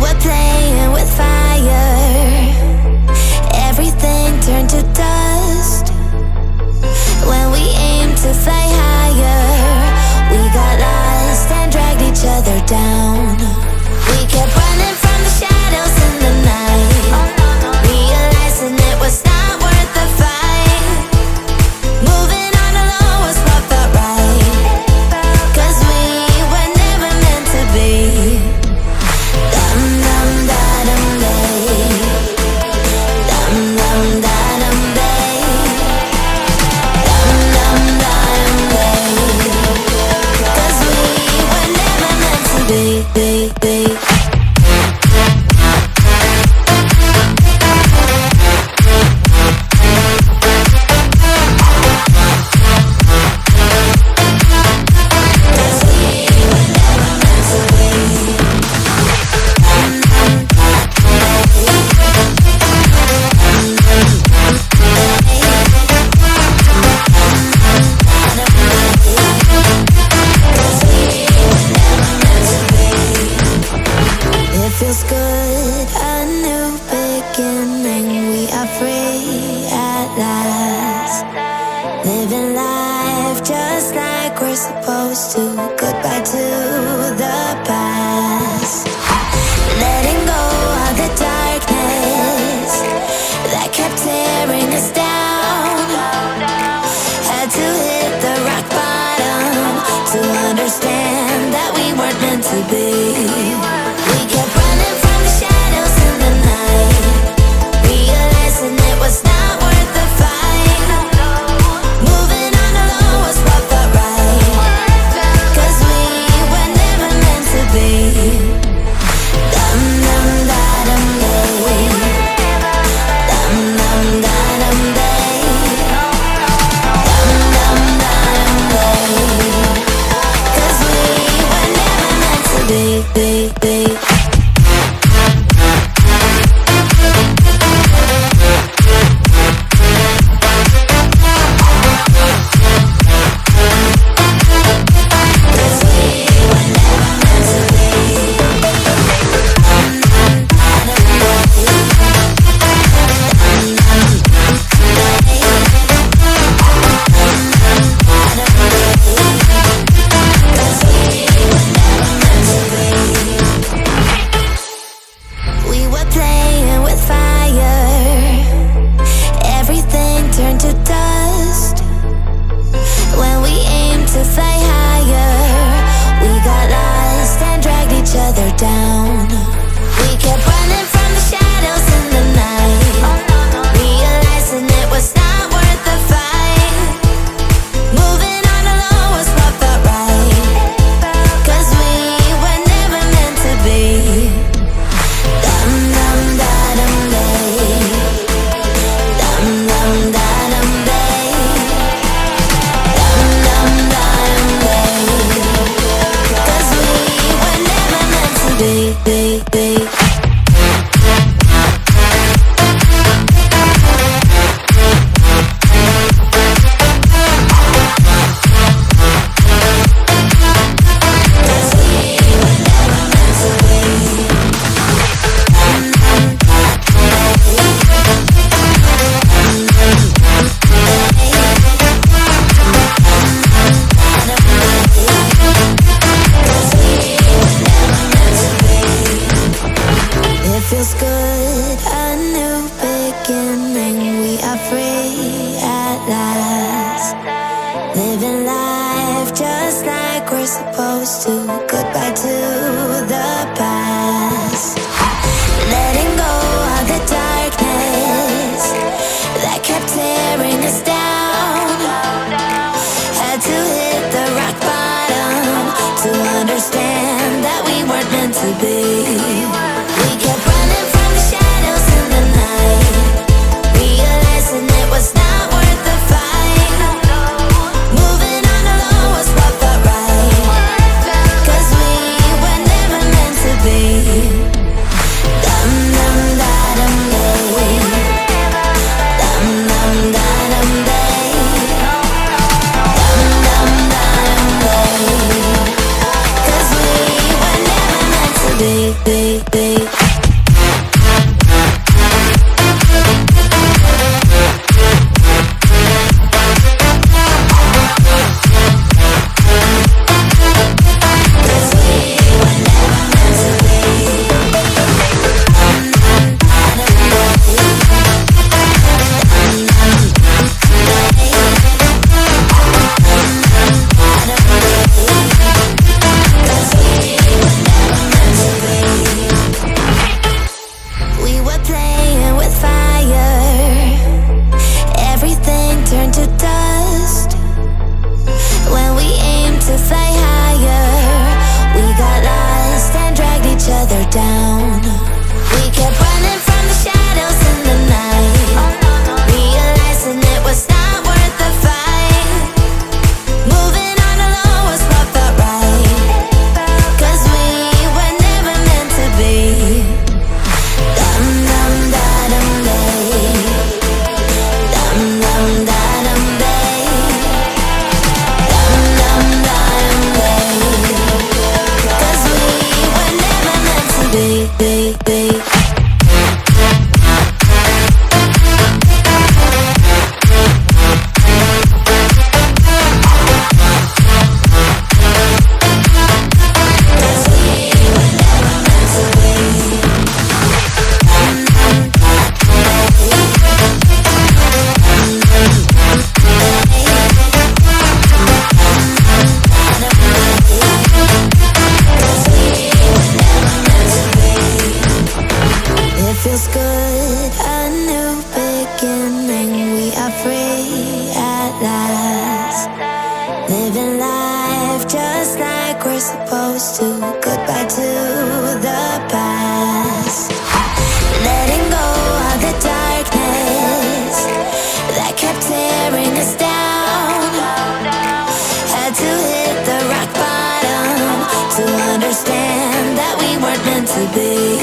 were playing with fire. Everything turned to dust. When we aimed to fly higher, we got lost and dragged each other down. We kept running from the shadows in the night, realizing it was not worth the fight. Moving on alone was what felt right, 'cause we were never meant to be. Dum dum da dum day, dum dum da dum day, dum dum da dum day, 'cause we were never meant to be. Feels good, a new beginning. We are free at last, living life just like we're supposed to. Goodbye to the past, letting go of the darkness that kept tearing us down. Had to hit the rock bottom to understand that we weren't meant to be. We kept running from the shadows in the night, realizing it was not worth the fight. Moving on alone was what felt right, 'cause we were never meant to be. Dum dum da dum day, dum dum da dum day, dum dum da dum day, 'cause we were never meant to be. We were playing with fire. Everything turned to dust. When we aimed to fly higher, we got lost and dragged each other down. We kept running from the shadows in the night, realizing it was not worth the fight. Moving on alone was what felt right, 'cause we were never meant to be. Dum dum da dum day, dum dum da dum day, dum dum da dum day, 'cause we were never meant to be. It feels good, a new beginning. We are free at last, living life just like we're supposed to. Goodbye to the past, letting go of the darkness that kept tearing us down. Had to hit the rock bottom to understand that we weren't meant to be. We kept running from the shadows in the night, realizing it was not worth the fight. Moving on alone was what felt right, 'cause we were never meant to be. Dum dum da dum day, dum dum da dum day, dum dum da dum day, 'cause we were never meant to be. to fly higher. We got lost and dragged each other down. We kept running from the shadows in the night, realizing it was not worth the fight. Moving on alone was what felt right, 'cause we were never meant to be. Dum dum da dum day, dum dum da dum day, dum dum da dum day, 'cause we were never meant to be. It feels good, a new beginning. We are free at last, living life just like we're supposed to. Goodbye to the past, letting go of the darkness that kept tearing us down. Had to hit the rock bottom to understand that we weren't meant to be.